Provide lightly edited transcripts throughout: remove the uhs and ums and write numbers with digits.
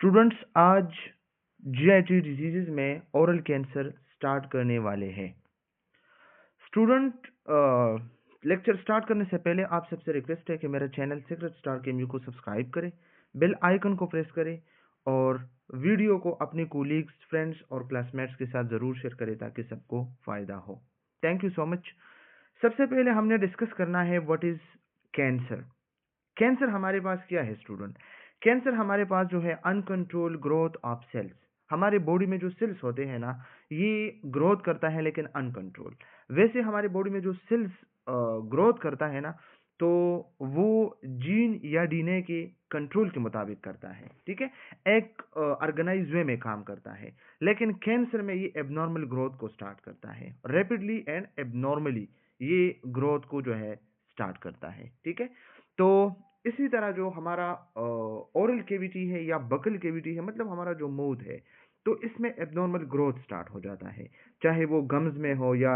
Students आज GIT diseases में oral cancer start करने वाले हैं। स्टूडेंट लेक्चर स्टार्ट करने से पहले आप सबसे रिक्वेस्ट है कि मेरा चैनल सीक्रेट स्टार केम्यू को सब्सक्राइब करें, बेल आइकन को प्रेस करें और वीडियो को अपने कोलीग्स, फ्रेंड्स और क्लासमेट्स के साथ ज़रूर शेयर करें ताकि सबको फ़ायदा हो। Thank you so much. सबसे पहले हमने डिस्कस करना है व्हाट इज़ कैंसर। कैंसर हमारे पास क्या है स्टूडेंट? कैंसर हमारे पास जो है अनकंट्रोल ग्रोथ ऑफ सेल्स। हमारे बॉडी में जो सेल्स होते हैं ना, ये ग्रोथ करता है लेकिन अनकंट्रोल। वैसे हमारे बॉडी में जो सेल्स ग्रोथ करता है ना, तो वो जीन या डीएनए के कंट्रोल के मुताबिक करता है, ठीक है, एक ऑर्गेनाइज वे में काम करता है। लेकिन कैंसर में ये एबनॉर्मल ग्रोथ को स्टार्ट करता है, रैपिडली एंड एबनॉर्मली ये ग्रोथ को जो है स्टार्ट करता है, ठीक है। तो इसी तरह जो हमारा ओरल कैविटी है या बकल कैविटी है, मतलब हमारा जो माउथ है, तो इसमें एबनॉर्मल ग्रोथ स्टार्ट हो जाता है, चाहे वो गम्स में हो या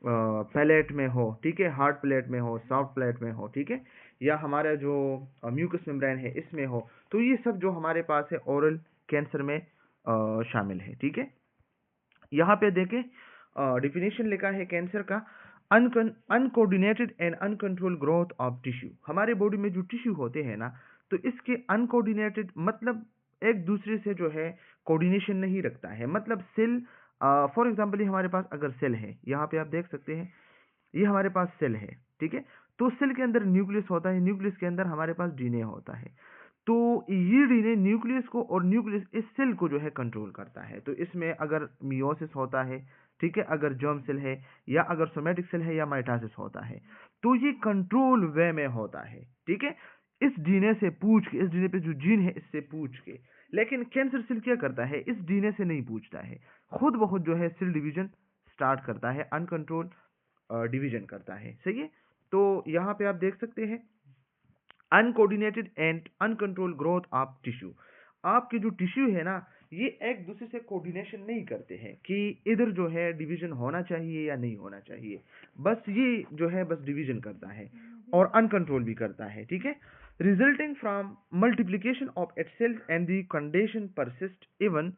पैलेट में हो, ठीक है, हार्ड प्लेट में हो, सॉफ्ट प्लेट में हो, ठीक है, या हमारा जो म्यूकस मेम्ब्रेन है इसमें हो। तो ये सब जो हमारे पास है ओरल कैंसर में शामिल है, ठीक है। यहाँ पे देखें डिफिनेशन लिखा है कैंसर का, uncoordinated and uncontrol growth of tissue. हमारे बॉडी में जो टिश्यू होते हैं ना, तो इसके अनकोऑर्डिनेटेड मतलब एक दूसरे से जो है कोऑर्डिनेशन नहीं रखता है। मतलब सेल, फॉर एग्जांपल हमारे पास अगर सेल है, यहाँ पे आप देख सकते हैं ये हमारे पास सेल है, ठीक है। तो सेल के अंदर न्यूक्लियस होता है, न्यूक्लियस के अंदर हमारे पास डीएनए होता है। तो ये डीएनए न्यूक्लियस को और न्यूक्लियस इस सेल को जो है कंट्रोल करता है। तो इसमें अगर मियोसिस होता है, ठीक है, अगर जर्म सेल है या अगर सोमेटिक सेल है या माइटोसिस होता है, तो ये कंट्रोल वे में होता है, ठीक है, इस डीएनए से पूछ के, इस डीएनए पे जो जीन है इससे पूछ के। लेकिन कैंसर सेल क्या करता है, इस डीएनए से नहीं पूछता है, खुद ब खुद जो है सेल डिवीजन स्टार्ट करता है, अनकंट्रोल डिवीजन करता है, सही है। तो यहाँ पे आप देख सकते हैं uncoordinated and uncontrol growth of tissue. आपके जो टिश्यू है ना, ये एक दूसरे से कोऑर्डिनेशन नहीं करते हैं कि इधर जो है डिवीजन होना चाहिए या नहीं होना चाहिए, बस ये जो है बस डिवीजन करता है और अनकंट्रोल भी करता है, ठीक है। Resulting from multiplication of itself and the condition persist even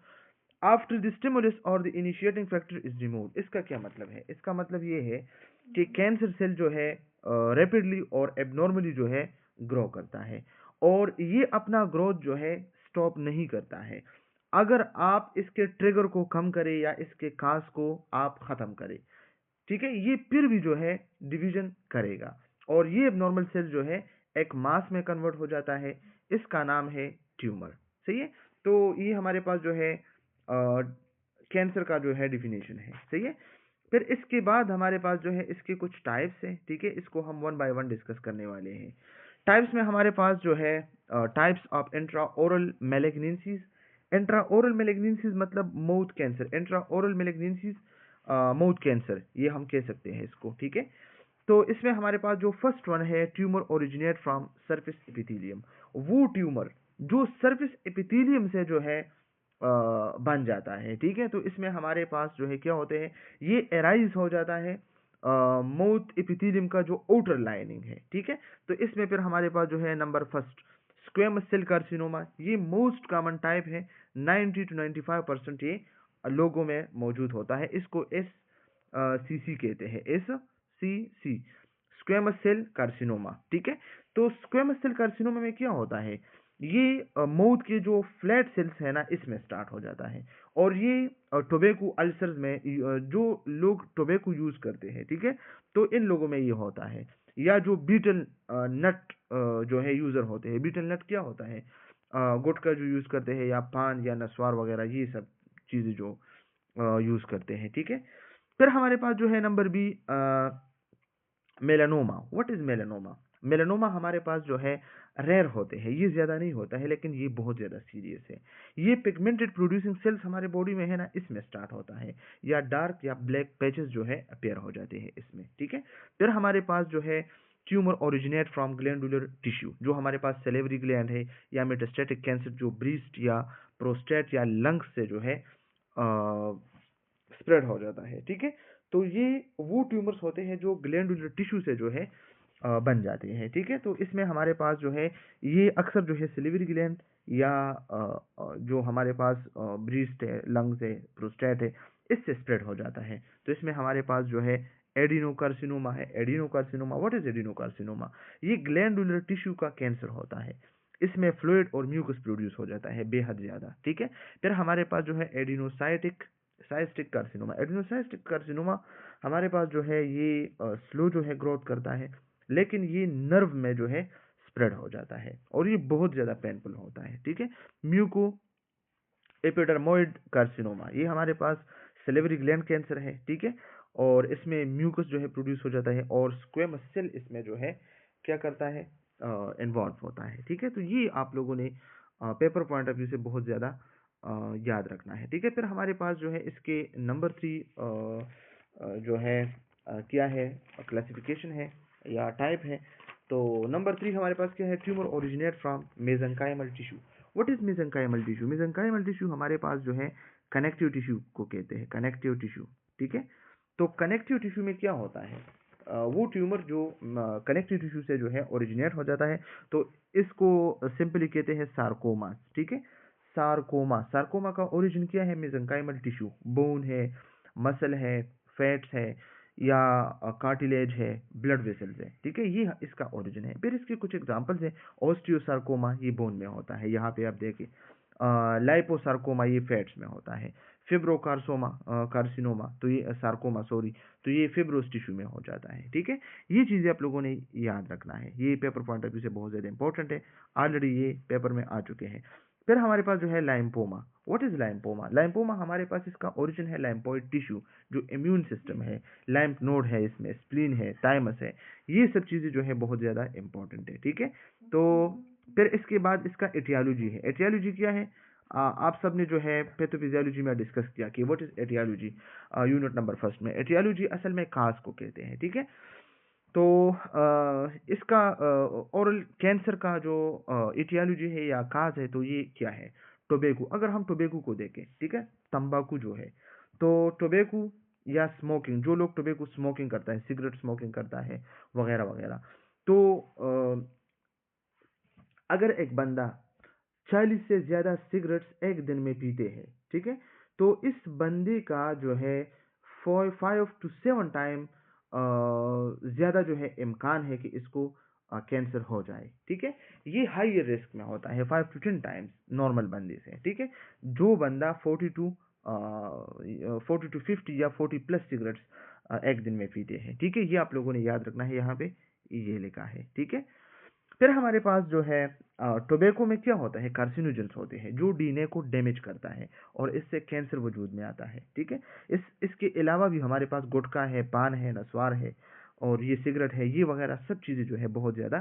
after the stimulus और the initiating factor is removed. इसका क्या मतलब है? इसका मतलब ये है कि कैंसर सेल जो है रैपिडली और एबनॉर्मली जो है ग्रो करता है और ये अपना ग्रोथ जो है स्टॉप नहीं करता है। अगर आप इसके ट्रिगर को कम करें या इसके काज को आप खत्म करें, ठीक है, ये फिर भी जो है डिवीजन करेगा और ये एबनॉर्मल सेल जो है एक मास में कन्वर्ट हो जाता है। इसका नाम है ट्यूमर, सही है। तो ये हमारे पास जो है कैंसर का जो है डिफिनेशन है, सही है। फिर इसके बाद हमारे पास जो है इसके कुछ टाइप्स हैं, ठीक है, इसको हम वन बाय वन डिस्कस करने वाले हैं। टाइप्स में हमारे पास जो है types of intra oral malignancies. Intra oral malignancies मतलब mouth cancer, intra oral malignancies mouth cancer, ये हम कह सकते हैं इसको, ठीक है। तो इसमें हमारे पास जो फर्स्ट वन है, tumour originate from surface epithelium. वो ट्यूमर जो सरफेस एपिथेलियम से जो है बन जाता है, ठीक है। तो इसमें हमारे पास जो है क्या होते हैं, ये एराइज हो जाता है माउथ एपिथेलियम का जो आउटर लाइनिंग है, ठीक है। तो इसमें फिर हमारे पास जो है number first squamous cell carcinoma, ये मोस्ट कॉमन टाइप है, 90 to 95% ये लोगों में मौजूद होता है। इसको SCC कहते हैं, SCC, स्क्वेमस सेल कार्सिनोमा, ठीक है। तो स्क्वेमस सेल कार्सिनोमा में क्या होता है, ये माउथ के जो फ्लैट सेल्स है ना, इसमें स्टार्ट हो जाता है और ये टोबैको अल्सर्स में जो लोग टोबैको यूज करते हैं, ठीक है, तो इन लोगों में ये होता है। या जो बीटल नट जो है यूजर होते हैं, बीटल नट क्या होता है, गुटखा जो यूज करते हैं या पान या नस्वार वगैरह, ये सब चीजें जो यूज करते हैं, ठीक है। फिर हमारे पास जो है number B melanoma. What is melanoma? Melanoma हमारे पास जो है रेयर होते हैं, ये ज्यादा नहीं होता है लेकिन ये बहुत ज्यादा सीरियस है। ये पिगमेंटेड प्रोड्यूसिंग सेल्स हमारे बॉडी में है ना, इसमें स्टार्ट होता है, या डार्क या ब्लैक पैचेस जो है अपेयर हो जाते हैं इसमें, ठीक है। फिर हमारे पास जो है tumour originate from glandular tissue, जो हमारे पास सेलेवरी ग्लैंड है, या मेटास्टेटिक कैंसर जो ब्रीस्ट या प्रोस्टेट या लंग्स से जो है स्प्रेड हो जाता है, ठीक है। तो ये वो ट्यूमर्स होते हैं जो ग्लैंडुलर टिश्यू से जो है बन जाते हैं, ठीक है। तो इसमें हमारे पास जो है ये अक्सर जो है सिलिवरी ग्लैंड या जो हमारे पास ब्रीस्ट है, लंग्स है, प्रोस्टेट है, इससे स्प्रेड हो जाता है। तो इसमें हमारे पास जो है एडिनोकार्सिनोमा है। Adenocarcinoma, what is adenocarcinoma? ये ग्लैंडुलर टिश्यू का कैंसर होता है। इसमें फ्लूइड और म्यूकस प्रोड्यूस हो जाता है बेहद ज्यादा, ठीक है। फिर हमारे पास जो है एडिनोसाइटिक साइस्टिक कार्सिनोमा। एडिनोसाइस्टिक कार्सिनोमा हमारे पास जो है ये स्लो जो है ग्रोथ करता है, लेकिन ये नर्व में जो है स्प्रेड हो जाता है और ये बहुत ज्यादा पेनफुल होता है, ठीक है। म्यूको एपिडर्मोइड कार्सिनोमा, ये हमारे पास सिलिवरी ग्लैंड कैंसर है, ठीक है। और इसमें म्यूकस जो है प्रोड्यूस हो जाता है और स्क्वेमस सेल इसमें जो है क्या करता है, इन्वॉल्व होता है, ठीक है। तो ये आप लोगों ने पेपर पॉइंट ऑफ व्यू से बहुत ज़्यादा याद रखना है, ठीक है। फिर हमारे पास जो है इसके नंबर 3 जो है क्या है, क्लासिफिकेशन है या टाइप है। तो नंबर 3 हमारे पास क्या है, tumour originate from mesenchymal tissue. What is mesenchymal tissue? Mesenchymal tissue हमारे पास जो है कनेक्टिव टिश्यू को कहते हैं, कनेक्टिव टिश्यू, ठीक है। तो कनेक्टिव टिश्यू में क्या होता है, वो ट्यूमर जो कनेक्टिव टिश्यू से जो है ओरिजिनेट हो जाता है, तो इसको सिंपली कहते हैं सार्कोमा, ठीक है। सार्कोमा, सार्कोमा का ओरिजिन क्या है, मेसेंकाइमल टिश्यू, बोन है, मसल है, फैट्स है या कार्टिलेज है, ब्लड वेसल्स है, ठीक है। ये इसका ओरिजिन है। फिर इसके कुछ एग्जांपल्स हैं। ऑस्टियोसार्कोमा, ये बोन में होता है, यहाँ पे आप देखिए। लाइपोसार्कोमा, ये फैट्स में होता है। फिब्रोकार्सोमा कार्सिनोमा, तो ये सार्कोमा सॉरी, तो ये फिब्रोस टिश्यू में हो जाता है, ठीक है। ये चीज़ें आप लोगों ने याद रखना है, ये पेपर पॉइंट ऑफ व्यू से बहुत ज़्यादा इंपॉर्टेंट है, ऑलरेडी ये पेपर में आ चुके हैं। फिर हमारे पास जो है लाइम्पोमा। What is लाइम्पोमा? लाइम्पोमा हमारे पास इसका ओरिजिन है लाइम्पोइड टिश्यू, जो इम्यून सिस्टम है, लाइम्फ नोड है, इसमें स्प्लीन है, थाइमस है, ये सब चीज़ें जो है बहुत ज़्यादा इंपॉर्टेंट है, ठीक है। तो फिर इसके बाद इसका एटियोलॉजी है। एटियोलॉजी क्या है? आप सब ने जो है पैथोफिजियोलॉजी में डिस्कस किया कि what is aetiology, unit number first में। एटियोलॉजी असल में काज को कहते हैं, ठीक है। तो इसका ओरल कैंसर का जो एटियोलॉजी है या काज है, तो ये क्या है, टोबैको। अगर हम टोबैको को देखें, ठीक है, तंबाकू जो है, तो टोबैको या स्मोकिंग, जो लोग टोबैको स्मोकिंग करता है, सिगरेट स्मोकिंग करता है वगैरह वगैरह, तो अगर एक बंदा 40 से ज्यादा सिगरेट्स एक दिन में पीते हैं, ठीक है, तो इस बंदे का जो है 5 to 7 टाइम ज्यादा जो है इम्कान है कि इसको कैंसर हो जाए, ठीक है। ये हाई रिस्क में होता है 5 to 10 टाइम्स नॉर्मल बंदे से, ठीक है। जो बंदा 40 to 50 या 40+ सिगरेट्स एक दिन में पीते हैं, ठीक है। ये आप लोगों ने याद रखना है, यहाँ पे ये लिखा है, ठीक है। फिर हमारे पास जो है टोबैको में क्या होता है, कार्सिनोजेंस होते हैं जो डीएनए को डैमेज करता है और इससे कैंसर वजूद में आता है, ठीक है। इसके अलावा भी हमारे पास गुटखा है, पान है, नस्वार है और ये सिगरेट है, ये वगैरह सब चीज़ें जो है बहुत ज़्यादा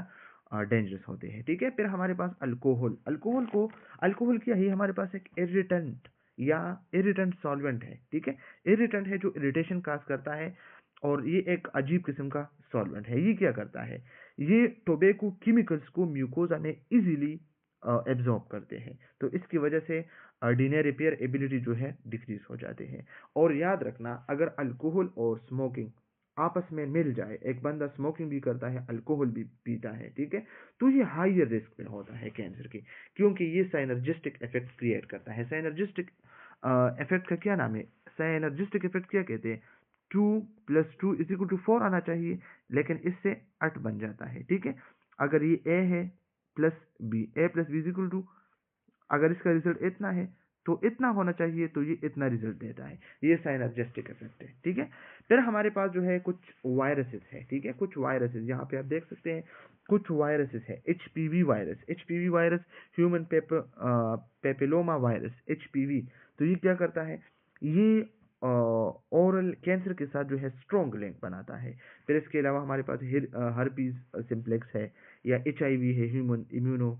डेंजरस होते हैं, ठीक है। फिर हमारे पास अल्कोहल। अल्कोहल क्या है, हमारे पास एक इरिटेंट या इरिटेंट सॉल्वेंट है, ठीक है। इरिटेंट है जो इरिटेशन काज करता है और ये एक अजीब किस्म का सॉल्वेंट है। ये क्या करता है, ये टोबैको केमिकल्स को म्यूकोजा में इजीली एब्जॉर्ब करते हैं, तो इसकी वजह से डीएनए रिपेयर एबिलिटी जो है डिक्रीज हो जाते हैं। और याद रखना, अगर अल्कोहल और स्मोकिंग आपस में मिल जाए, एक बंदा स्मोकिंग भी करता है, अल्कोहल भी पीता है, ठीक है, तो ये हाइयर रिस्क में होता है कैंसर की, क्योंकि ये साइनर्जिस्टिक इफेक्ट क्रिएट करता है। साइनर्जिस्टिक इफेक्ट का क्या नाम है, साइनर्जिस्टिक इफेक्ट क्या कहते हैं, 2 + 2 = 4 आना चाहिए, लेकिन इससे 8 बन जाता है, ठीक है। अगर ये ए है प्लस बी, A+B = अगर इसका रिजल्ट इतना है तो इतना होना चाहिए, तो ये इतना रिजल्ट देता है। ये साइनर्जिस्टिक इफेक्ट है, ठीक है। फिर हमारे पास जो है कुछ वायरसेस है, ठीक है, कुछ वायरसेस यहाँ पे आप देख सकते हैं, कुछ वायरसेस है। HPV virus, HPV virus human papilloma virus, HPV. तो ये क्या करता है, ये ओरल कैंसर के साथ जो है स्ट्रॉन्ग लिंक बनाता है। फिर इसके अलावा हमारे पास हर्पीज सिम्प्लेक्स है या एचआईवी है, ह्यूमन इम्यूनो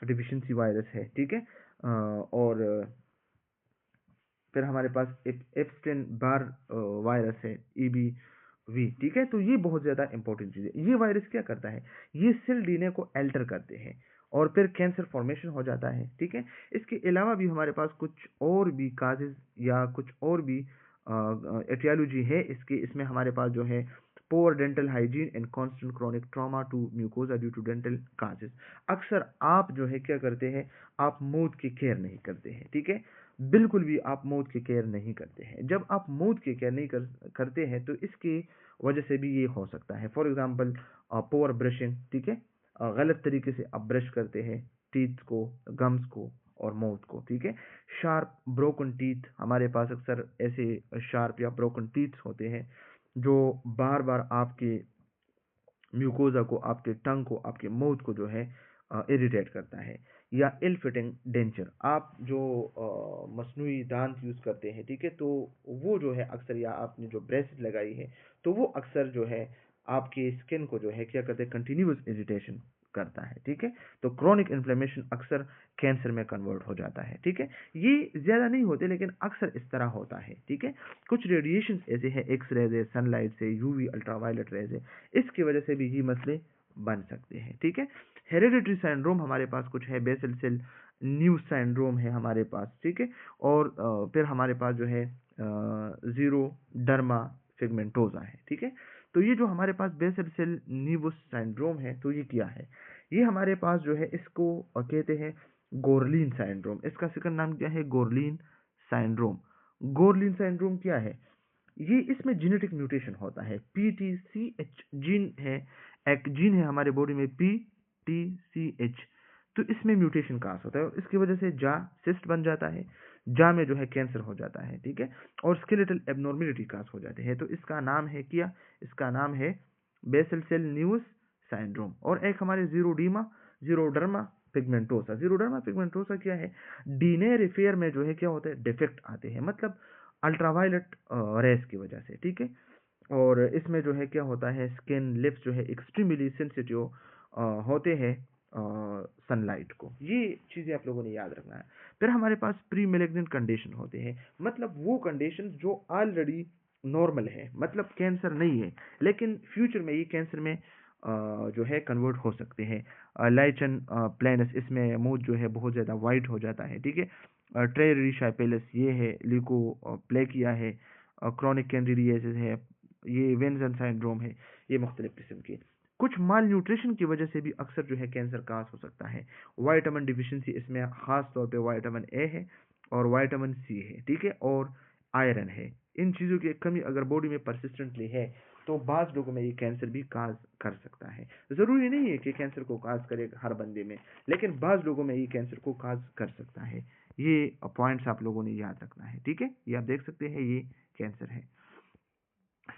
डिफिशिएंसी वायरस है, ठीक है। और फिर हमारे पास एप्स्टेन बार वायरस है, ईबीवी, ठीक है। तो ये बहुत ज़्यादा इंपॉर्टेंट चीज़ है। ये वायरस क्या करता है, ये सेल डीएनए को अल्टर करते हैं और फिर कैंसर फॉर्मेशन हो जाता है, ठीक है। इसके अलावा भी हमारे पास कुछ और भी काजेज या कुछ और भी एटियोलॉजी है इसके। इसमें हमारे पास जो है poor dental hygiene and constant chronic trauma to mucosa due to dental causes। अक्सर आप जो है क्या करते हैं, आप माउथ की केयर नहीं करते हैं, ठीक है, बिल्कुल भी आप माउथ की केयर नहीं करते हैं। जब आप माउथ की केयर नहीं करते हैं तो इसकी वजह से भी ये हो सकता है। फॉर एग्जांपल पोअर ब्रशिंग, ठीक है, गलत तरीके से आप ब्रश करते हैं टीथ को, गम्स को और माउथ को, ठीक है। शार्प ब्रोकन टीथ, हमारे पास अक्सर ऐसे शार्प या ब्रोकन टीथ होते हैं जो बार बार आपके म्यूकोजा को, आपके टंग को, आपके माउथ को जो है इरिटेट करता है। या इल फिटिंग डेंचर, आप जो मसनूई दांत यूज करते हैं, ठीक है, तो वो जो है अक्सर, या आपने जो ब्रेसेस लगाई है तो वो अक्सर जो है आपकी स्किन को जो है क्या करते हैं, कंटिन्यूस इरिटेशन करता है, ठीक है। तो क्रोनिक इन्फ्लेमेशन अक्सर कैंसर में कन्वर्ट हो जाता है, ठीक है। ये ज्यादा नहीं होते लेकिन अक्सर इस तरह होता है, ठीक है। कुछ रेडिएशन ऐसे हैं, एक्स रेज है, सनलाइट से, यूवी अल्ट्रावायलेट रेज है, इसकी वजह से भी ये मसले बन सकते हैं, ठीक है। हेरिडिटरी सिंड्रोम हमारे पास कुछ है, बेसल सेल न्यूज सिंड्रोम है हमारे पास, ठीक है। और फिर हमारे पास जो है जीरो डर्मा फिगमेंटोजा है, ठीक है। तो ये जो हमारे पास बेसल सेल न्यूवस सिंड्रोम है, तो ये क्या है, ये हमारे पास जो है इसको कहते हैं गोरलिन सिंड्रोम। इसका सेकंड नाम क्या है, गोरलिन सिंड्रोम। गोरलिन सिंड्रोम क्या है, ये इसमें जेनेटिक म्यूटेशन होता है, PTCH जीन है, एक जीन है हमारे बॉडी में PTCH, तो इसमें म्यूटेशन कास होता है और इसकी वजह से जा सिस्ट बन जाता है, जा में जो है कैंसर हो जाता है, ठीक है, और स्केलेटल एबनॉर्मेलिटी कास हो जाते हैं। तो इसका नाम है क्या, इसका नाम है बेसल सेल न्यूज सिंड्रोम। और एक हमारे जीरोडर्मा पिगमेंटोसा। जीरोडर्मा पिगमेंटोसा क्या है, डीएनए रिपेयर में जो है क्या होता है, डिफेक्ट आते हैं, मतलब अल्ट्रावायलेट रेस की वजह से, ठीक है। और इसमें जो है क्या होता है, स्किन लिप्स जो है एक्सट्रीमली सेंसिटिव होते हैं सनलाइट को। ये चीजें आप लोगों ने याद रखना है। फिर हमारे पास प्री मेलिग्नेंट कंडीशन होते हैं, मतलब वो कंडीशन जो ऑलरेडी नॉर्मल है, मतलब कैंसर नहीं है लेकिन फ्यूचर में ये कैंसर में जो है कन्वर्ट हो सकते हैं। लाइचन प्लेनस, इसमें मुंह जो है बहुत ज़्यादा वाइट हो जाता है, ठीक है। ट्रेरिशाइपेलस ये है, ल्यूकोप्लेकिया है, क्रोनिक कैंडिडियासिस है, ये वेन्सन सिंड्रोम है, ये मुख्तलिफ किस्म के। कुछ माल न्यूट्रिशन की वजह से भी अक्सर जो है कैंसर कास हो सकता है। वाइटामिन डिफिशिएंसी, इसमें खास तौर पे वाइटामिन ए है और वाइटामिन सी है, ठीक है, और आयरन है। इन चीज़ों की कमी अगर बॉडी में परसिस्टेंटली है तो बाज़ लोगों में ये कैंसर भी काज कर सकता है। ज़रूरी नहीं है कि कैंसर को काज करे हर बंदे में, लेकिन बाज़ लोगों में ये कैंसर को काज कर सकता है। ये पॉइंट्स आप लोगों ने याद रखना है, ठीक है। ये आप देख सकते हैं, ये कैंसर है।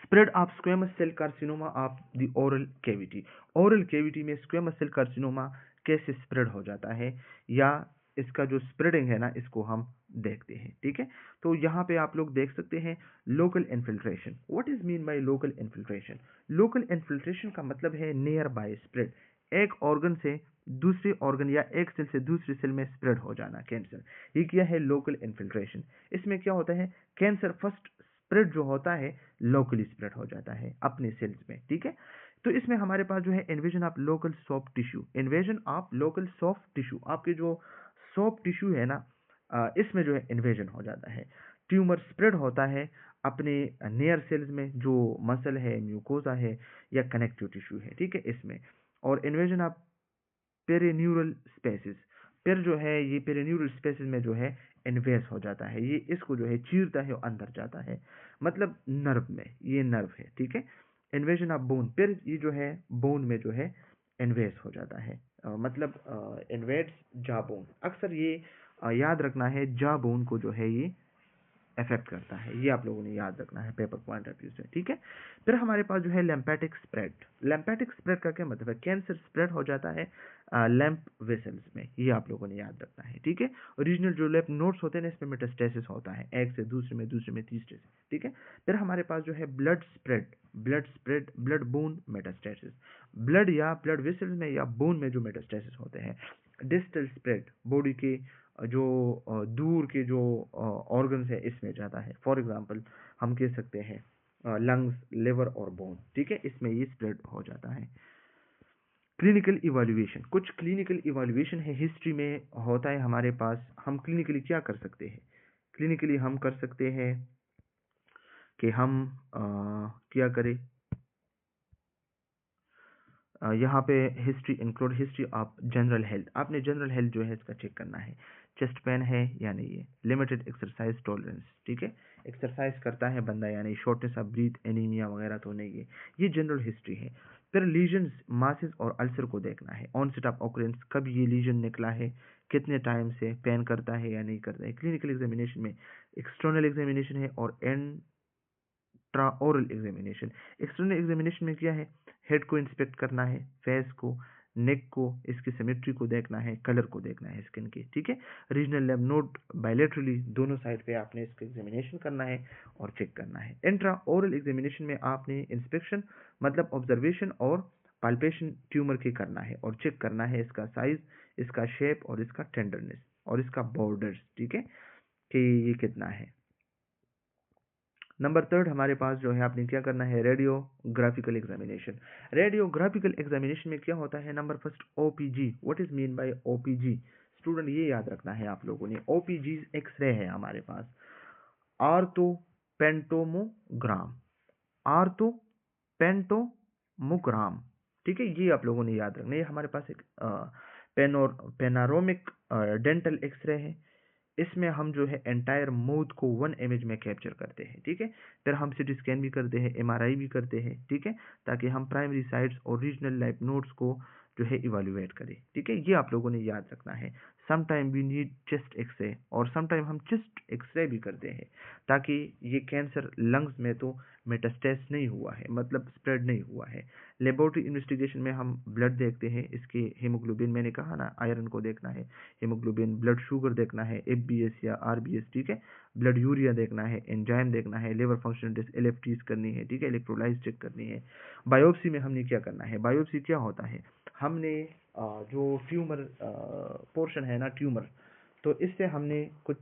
Spread of squamous cell carcinoma of the oral cavity. Oral cavity में स्क्वेमस सेल कार्सिनोमा कैसे स्प्रेड हो जाता है, या इसका जो स्प्रेडिंग है ना, इसको हम देखते हैं, ठीक है। तो यहाँ पे आप लोग देख सकते हैं local infiltration. What is mean by local infiltration? Local infiltration का मतलब है नियर बाय स्प्रेड, एक ऑर्गन से दूसरे ऑर्गन या एक सेल से दूसरी सेल में स्प्रेड हो जाना कैंसर। ये क्या है, लोकल इन्फिल्ट्रेशन। इसमें क्या होता है, कैंसर फर्स्ट स्प्रेड जो होता है लोकली स्प्रेड हो जाता है अपने सेल्स में, ठीक है। तो इसमें हमारे पास जो है invasion of local soft tissue, invasion of local soft tissue, आपके जो सॉफ्ट टिश्यू है ना, इसमें जो है इन्वेजन हो जाता है। ट्यूमर स्प्रेड होता है अपने नियर सेल्स में, जो मसल है, म्यूकोसा है या कनेक्टिव टिश्यू है, ठीक है, इसमें। और इन्वेजन ऑफ पेरिन्यूरल स्पेसिस, फिर जो है ये पेरिन्यूरल स्पेसिस में जो है इन्वेस हो जाता है, ये इसको जो है चीरता है और अंदर जाता है, मतलब नर्व में, ये नर्व है, ठीक है। इन्वेजन ऑफ बोन, फिर ये जो है बोन में जो है इन्वेस हो जाता है, मतलब इन्वेट्स जा बोन। अक्सर ये याद रखना है, जा बोन को जो है ये इफेक्ट करता है, ये आप लोगों ने याद रखना है पेपर पॉइंट ऑफ व्यू से, ठीक है। फिर हमारे पास जो है लैम्फेटिक स्प्रेड। लैम्फेटिक स्प्रेड का क्या मतलब है, कैंसर स्प्रेड हो जाता है लैम्प वेसल्स में, ये आप लोगों ने याद रखना है, ठीक है। ओरिजिनल जो लैम्प नोड्स होते हैं ना, इसमें मेटास्टेसिस होता है, एक से दूसरे में, दूसरे में तीसरे से, ठीक है। फिर हमारे पास जो है blood spread, blood bone metastasis, blood या ब्लड वेसल्स में या बोन में जो मेटास्टेसिस होते हैं। डिस्टल स्प्रेड, बॉडी के जो दूर के जो ऑर्गन्स है इसमें जाता है। फॉर एग्जांपल हम कह सकते हैं लंग्स, लिवर और बोन, ठीक है, इसमें ये स्प्रेड हो जाता है। क्लिनिकल इवैल्यूएशन, कुछ क्लिनिकल इवैल्यूएशन है हिस्ट्री में होता है हमारे पास। हम क्लिनिकली क्या कर सकते हैं, क्लिनिकली हम कर सकते हैं कि हम क्या करें, यहाँ पे history include history of general health, आपने जनरल हेल्थ जो है इसका चेक करना है, चेस्ट पेन है या नहीं है, लिमिटेड एक्सरसाइज टॉलरेंस, ठीक है, एक्सरसाइज करता है बंदा या नहीं, शॉर्टनेस ऑफ ब्रीथ, एनीमिया वगैरह तो नहीं है, ये जनरल हिस्ट्री है। फिर लीजन्स, मासेस और अल्सर को देखना है, ऑनसेट ऑफ ऑकरेंस, कब ये लीजन निकला है, कितने टाइम से, पेन करता है या नहीं करता है। क्लिनिकल एग्जामिनेशन में एक्सटर्नल एग्जामिनेशन है और इंट्राओरल एग्जामिनेशन। एक्सटर्नल एग्जामिनेशन में क्या है, हेड को इंस्पेक्ट करना है, फेस को, नेक को, इसकी सिमेट्री को देखना है, कलर को देखना है स्किन के, ठीक है। रीजनल लैब नोट बायलेटरली दोनों साइड पे आपने इसका एग्जामिनेशन करना है और चेक करना है। इंट्रा ओरल एग्जामिनेशन में आपने इंस्पेक्शन मतलब ऑब्जर्वेशन और पाल्पेशन ट्यूमर की करना है और चेक करना है इसका साइज, इसका शेप और इसका टेंडरनेस और इसका बॉर्डर्स, ठीक है, कि ये कितना है। नंबर थर्ड हमारे पास जो है आपने क्या करना है, रेडियोग्राफिकल एग्जामिनेशन। रेडियोग्राफिकल एग्जामिनेशन में क्या होता है, number first OPG, what is mean by OPG, student ये याद रखना है आप लोगों ने, ओपीजी एक्सरे है हमारे पास, आर्थो पेंटोमोग्राम, आर्थो पेंटोमोग्राम, ठीक है, ये आप लोगों ने याद रखना है। ये हमारे पास एक पेनारोमिक डेंटल एक्सरे है, इसमें हम जो है एंटायर माउथ को 1 इमेज में कैप्चर करते हैं, ठीक है। फिर हम सिटी स्कैन भी करते हैं, एमआरआई भी करते हैं, ठीक है, ताकि हम प्राइमरी साइट्स और रीजनल लाइफ नोड्स को जो है इवेलुएट करें, ठीक है, ये आप लोगों ने याद रखना है। Sometime we need chest x-ray और समटाइम हम चेस्ट एक्सरे भी करते हैं, ताकि ये कैंसर लंग्स में तो मेटास्टेस नहीं हुआ है, मतलब स्प्रेड नहीं हुआ है। लेबोरेटरी इन्वेस्टिगेशन में हम ब्लड देखते हैं, इसके हीमोग्लोबिन, मैंने कहा ना आयरन को देखना है, हीमोग्लोबिन, ब्लड शुगर देखना है, एफबीएस या आरबीएस, ठीक है, ब्लड यूरिया देखना है, एंजाइम देखना है, लिवर फंक्शन टेस्ट एलएफटीज करनी है, ठीक है, इलेक्ट्रोलाइज चेक करनी है। बायोप्सी में हमने क्या करना है, बायोप्सी क्या होता है, हमने जो ट्यूमर पोर्शन है ना, ट्यूमर, तो इससे हमने कुछ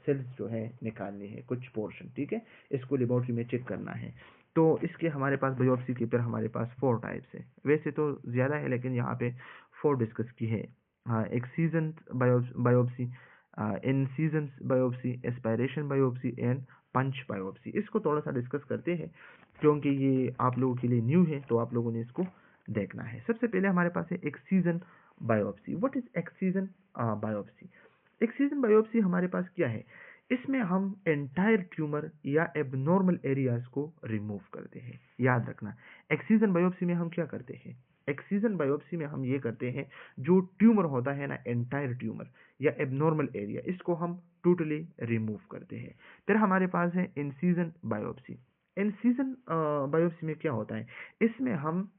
सेल्स जो है निकालनी है, कुछ पोर्शन, ठीक है, इसको लेबोरेटरी में चेक करना है। तो इसके हमारे पास बायोप्सी के फिर हमारे पास 4 टाइप्स है, वैसे तो ज़्यादा है लेकिन यहाँ पे 4 डिस्कस की है। हाँ, excision biopsy, incision biopsy, aspiration biopsy and punch biopsy. इसको थोड़ा सा डिस्कस करते हैं क्योंकि ये आप लोगों के लिए न्यू है, तो आप लोगों ने इसको देखना है। सबसे पहले हमारे पास है excision biopsy. What is excision biopsy? Excision biopsy हमारे पास क्या है, इसमें हम एंटायर ट्यूमर या एबनॉर्मल एरियाज को रिमूव करते हैं। याद रखना, एक्सीजन बायोप्सी में हम क्या करते हैं, एक्सीजन बायोप्सी में हम ये करते हैं, जो ट्यूमर होता है ना, एंटायर ट्यूमर या एबनॉर्मल एरिया, इसको हम टोटली रिमूव करते हैं। फिर हमारे पास है इंसीजन बायोप्सी। इंसीजन बायोप्सी में क्या होता है, इसमें हम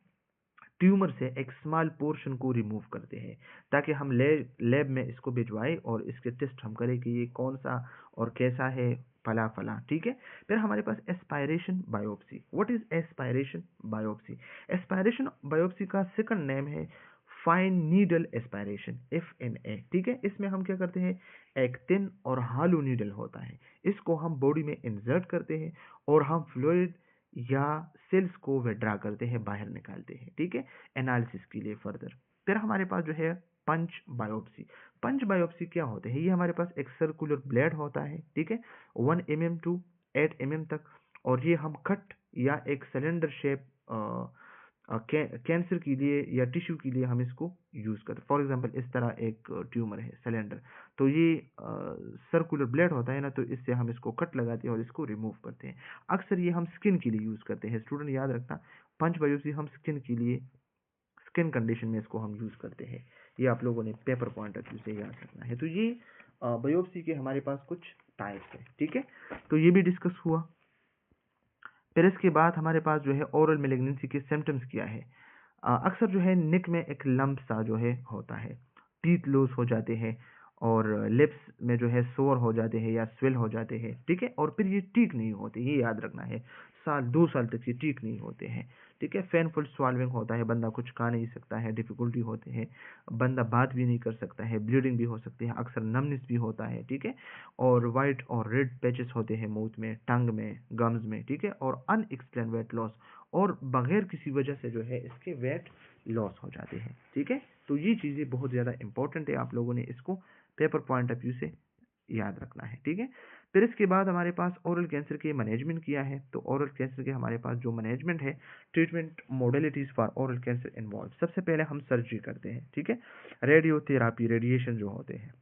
ट्यूमर से एक स्मॉल पोर्शन को रिमूव करते हैं, ताकि हम लैब में इसको भिजवाएं और इसके टेस्ट हम करें कि ये कौन सा और कैसा है, फला फला, ठीक है। फिर हमारे पास aspiration biopsy. What is aspiration biopsy? Aspiration biopsy का सेकंड नेम है फाइन नीडल एस्पायरेशन, FNA, ठीक है। इसमें हम क्या करते हैं, एक थिन और हालो नीडल होता है, इसको हम बॉडी में इंसर्ट करते हैं और हम फ्लूइड या सेल्स को विड्रा करते हैं, बाहर निकालते हैं, ठीक है, एनालिसिस के लिए फर्दर। फिर हमारे पास जो है पंच बायोप्सी। पंच बायोप्सी क्या होते हैं, ये हमारे पास एक सर्कुलर ब्लेड होता है, ठीक है, 1 mm टू 8 mm तक, और ये हम कट या एक सिलेंडर शेप कैंसर के लिए या टिश्यू के लिए हम इसको यूज करते हैं। फॉर एग्जांपल इस तरह एक ट्यूमर है, सिलेंडर, तो ये सर्कुलर ब्लेड होता है ना, तो इससे हम इसको कट लगाते हैं और इसको रिमूव करते हैं। अक्सर ये हम स्किन के लिए यूज करते हैं, स्टूडेंट याद रखना, पंच बायोप्सी हम स्किन के लिए, स्किन कंडीशन में इसको हम यूज करते हैं। ये आप लोगों ने पेपर पॉइंट ऑफ व्यू से याद रखना है। तो ये बायोप्सी के हमारे पास कुछ टाइप्स है, ठीक है, तो ये भी डिस्कस हुआ। फिर इसके बाद हमारे पास जो है ओरल मेलिग्नेंसी के सिम्टम्स क्या है। अक्सर जो है नेक में एक लंप सा जो है होता है, टीथ लूज हो जाते हैं और लिप्स में जो है सोर हो जाते हैं या स्वेल हो जाते हैं, ठीक है, और फिर ये ठीक नहीं होते, ये याद रखना है, 2 साल तक ये ठीक नहीं होते हैं, ठीक है। पेनफुल स्वालविंग होता है, बंदा कुछ खा नहीं सकता है, डिफिकल्टी होते हैं, बंदा बात भी नहीं कर सकता है, ब्लीडिंग भी हो सकती है, अक्सर नमनेस भी होता है, ठीक है, और वाइट और रेड पैचेस होते हैं माउथ में, टंग में, गम्स में, ठीक है, और अनएक्सप्लेन वेट लॉस, और बगैर किसी वजह से जो है इसके वेट लॉस हो जाते हैं, ठीक है। तो ये चीज़ें बहुत ज़्यादा इंपॉर्टेंट है, आप लोगों ने इसको पेपर पॉइंट ऑफ व्यू से याद रखना है, ठीक है। फिर इसके बाद हमारे पास ओरल कैंसर के मैनेजमेंट किया है। तो ओरल कैंसर के हमारे पास जो मैनेजमेंट है, treatment modalities for oral cancer involve. सबसे पहले हम सर्जरी करते हैं, ठीक है। रेडियोथेरापी, रेडिएशन जो होते हैं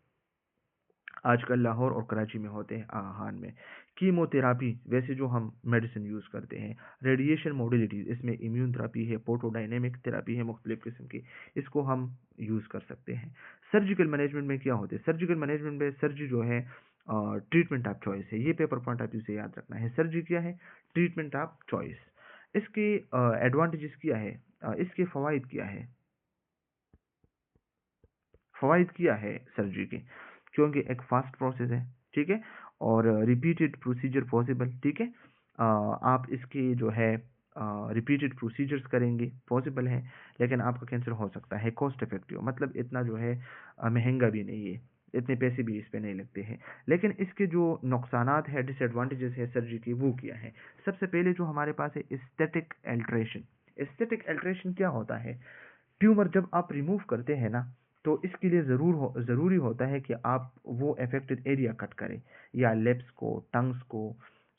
आजकल लाहौर और कराची में होते हैं आहान में। कीमोथेरापी, वैसे जो हम मेडिसिन यूज़ करते हैं। रेडिएशन मॉडलिटीज, इसमें इम्यून थेरापी है, फोटोडायनेमिक थेरापी है, मुख्तलिफ किस्म की, इसको हम यूज़ कर सकते हैं। सर्जिकल मैनेजमेंट में क्या होते हैं? सर्जिकल मैनेजमेंट में सर्जरी जो है ट्रीटमेंट ऑफ चॉइस है। ये पेपर पॉइंट आप इसे याद रखना है। सर्जरी क्या है? Treatment of choice. इसके एडवांटेजेस क्या है? इसके फ़वाइद क्या है? फ़वाइद क्या है सर्जरी के? क्योंकि एक फास्ट प्रोसेस है, ठीक है, और रिपीटेड प्रोसीजर पॉसिबल, ठीक है। आप इसके जो है रिपीटेड प्रोसीजर्स करेंगे पॉसिबल है, लेकिन आपका कैंसर हो सकता है कॉस्ट इफेक्टिव, मतलब इतना जो है महंगा भी नहीं है, इतने पैसे भी इस पे नहीं लगते हैं। लेकिन इसके जो नुकसानात है, डिसएडवांटेजेस है सर्जरी की, वो क्या है? सबसे पहले जो हमारे पास है एस्थेटिक एल्ट्रेशन। एस्थेटिक एल्ट्रेशन क्या होता है? ट्यूमर जब आप रिमूव करते हैं ना, तो इसके लिए ज़रूरी होता है कि आप वो अफेक्टेड एरिया कट करें, या लिप्स को, टंग्स को,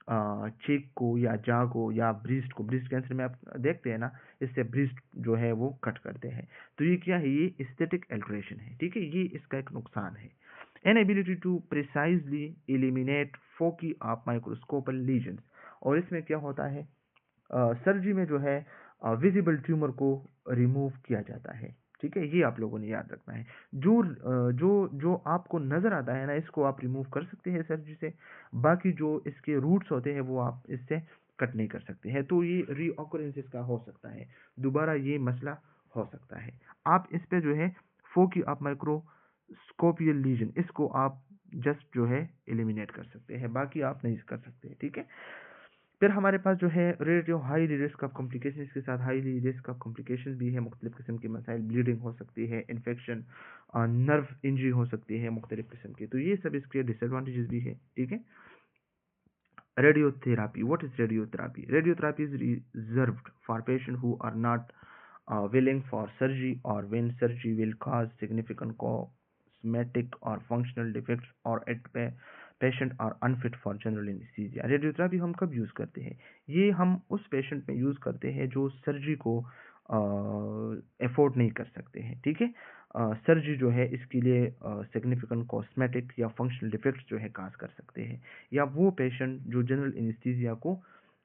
चेक को, या जा को, या ब्रीस्ट को। ब्रीस्ट कैंसर में आप देखते हैं ना, इससे ब्रीस्ट जो है वो कट करते हैं। तो ये क्या है? ये एस्थेटिक एल्ट्रेशन है, ठीक है। ये इसका एक नुकसान है। Inability to precisely eliminate foci of microscopic lesions. और इसमें क्या होता है? सर्जरी में जो है विजिबल ट्यूमर को रिमूव किया जाता है, ठीक है। ये आप लोगों ने याद रखना है। जो आपको नज़र आता है ना, इसको आप रिमूव कर सकते हैं सर्जरी से। बाकी जो इसके रूट्स होते हैं वो आप इससे कट नहीं कर सकते हैं। तो ये रीऑकरेंस इसका हो सकता है, दोबारा ये मसला हो सकता है। आप इस पे जो है फोकी ऑफ माइक्रोस्कोपियल लीजन, इसको आप जस्ट जो है एलिमिनेट कर सकते हैं, बाकी आप नहीं कर सकते, ठीक है। फिर हमारे पास जो है relative highly risk of complication, के साथ हाईली रिस्क ऑफ कॉम्प्लिकेशन भी है। मुख्तलिफ किस्म के मसाइल, ब्लीडिंग हो सकती है, इन्फेक्शन, नर्व इंजरी हो सकती है मुख्तलिफ किस्म की। तो ये सब इसके डिसएडवांटेजेस भी है, ठीक है। Radiotherapy, what is radiotherapy? Radiotherapy is reserved for patient who are not willing for surgery, or when surgery will cause significant cosmetic or functional defects, or at patient are unfit for general anesthesia। Radiotherapy हम कब use करते हैं? ये हम उस patient में use करते हैं जो सर्जरी को अफोर्ड नहीं कर सकते हैं, ठीक है। सर्जरी जो है इसके लिए सिग्निफिकेंट कॉस्मेटिक या फंक्शनल डिफेक्ट्स जो है काज कर सकते हैं, या वो पेशेंट जो जनरल एनेस्थीसिया को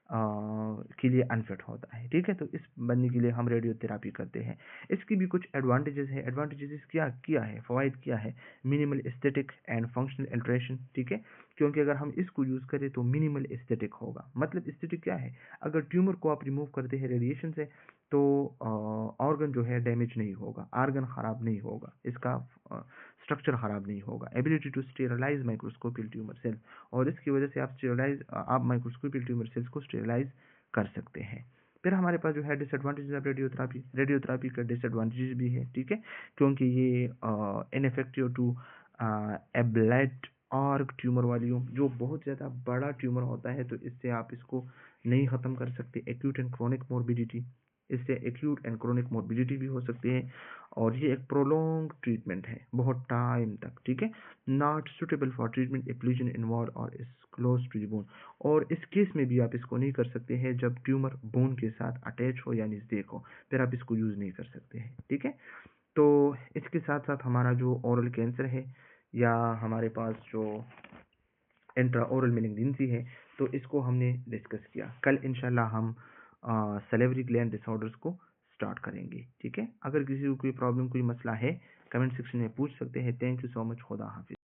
के लिए अनफिट होता है, ठीक है। तो इस बनने के लिए हम रेडियोथेरापी करते हैं। इसकी भी कुछ एडवांटेजेस है। एडवांटेजेस क्या है? फ़वाइद क्या है? Minimal aesthetic and functional alteration, ठीक है। क्योंकि अगर हम इसको यूज़ करें तो मिनिमल एस्थेटिक होगा। मतलब एस्थेटिक क्या है? अगर ट्यूमर को आप रिमूव करते हैं रेडिएशन से, तो ऑर्गन जो है डैमेज नहीं होगा, ऑर्गन ख़राब नहीं होगा, इसका स्ट्रक्चर ख़राब नहीं होगा। Ability to sterilise microscopic tumour cell, और इसकी वजह से आप माइक्रोस्कोपियल ट्यूमर सेल्स को स्टेरलाइज कर सकते हैं। फिर हमारे पास जो है डिसएडवांटेजेस ऑफ रेडियोथेरापी। रेडियोथेरापी का डिसएडवांटेजेस भी है, ठीक है, क्योंकि ये ineffective to ablate arc tumour वालियों, जो बहुत ज़्यादा बड़ा ट्यूमर होता है, तो इससे आप इसको नहीं ख़त्म कर सकते। एक्यूट एंड क्रोनिक मोर्बिडिटी, इससे एक्यूट एंड क्रोनिक मोर्बिडिटी भी हो सकती है। और ये एक प्रोलॉन्ग ट्रीटमेंट है, बहुत टाइम तक, ठीक है। Not suitable for treatment if lesion involve और is close to the bone. और इस केस में भी आप इसको नहीं कर सकते हैं जब ट्यूमर बोन के साथ अटैच हो या नज़दीक हो, फिर आप इसको यूज़ नहीं कर सकते हैं, ठीक है। तो इसके साथ साथ हमारा जो ओरल कैंसर है, या हमारे पास जो इंट्रा ओरल मेलिग्नेंसी है, तो इसको हमने डिस्कस किया। कल इंशाल्लाह हम सलेवरी ग्लैंड डिसऑर्डर्स को स्टार्ट करेंगे, ठीक है। अगर किसी को कोई प्रॉब्लम, कोई मसला है, कमेंट सेक्शन में पूछ सकते हैं। Thank you so much. खुदा हाफिज़।